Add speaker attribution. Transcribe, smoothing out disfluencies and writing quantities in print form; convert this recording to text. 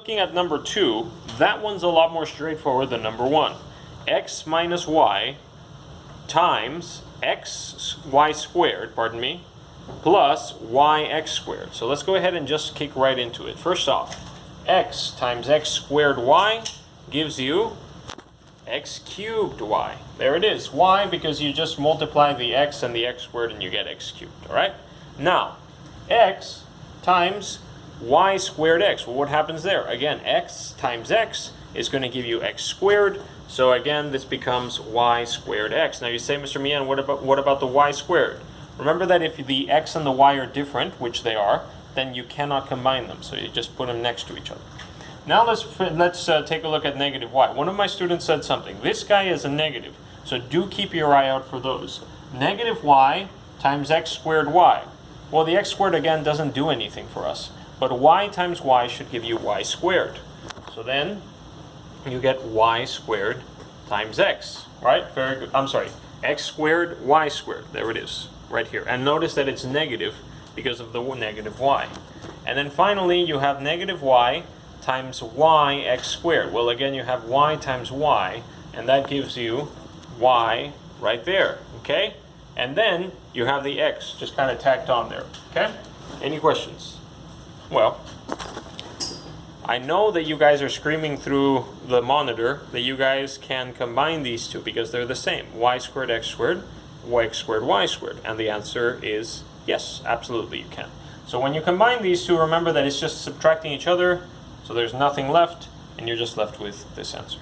Speaker 1: looking at number 2, that one's a lot more straightforward than number 1. X minus y times y squared, plus yx squared. So let's go ahead and just kick right into it. First off, x times x squared y gives you x cubed y. There it is. Why? Because you just multiply the x and the x squared and you get x cubed. All right? Now, x times y squared x. Well, what happens there? Again, x times x is going to give you x squared. So again, this becomes y squared x. Now you say, Mr. Mian, what about the y squared? Remember that if the x and the y are different, which they are, then you cannot combine them. So you just put them next to each other. Now let's take a look at negative y. One of my students said something. This guy is a negative, so do keep your eye out for those. Negative y times x squared y. Well, the x squared, again, doesn't do anything for us. But y times y should give you y squared. So then you get y squared times x, right? Very good. I'm sorry, x squared, y squared. There it is, right here. And notice that it's negative because of the negative y. And then finally, you have negative y times y x squared. Well, again, you have y times y, and that gives you y right there, okay? And then you have the x just kind of tacked on there, okay? Any questions? Well, I know that you guys are screaming through the monitor that you guys can combine these two because they're the same. Y squared, x squared, x squared, y squared. And the answer is yes, absolutely you can. So when you combine these two, remember that it's just subtracting each other, so there's nothing left, and you're just left with this answer.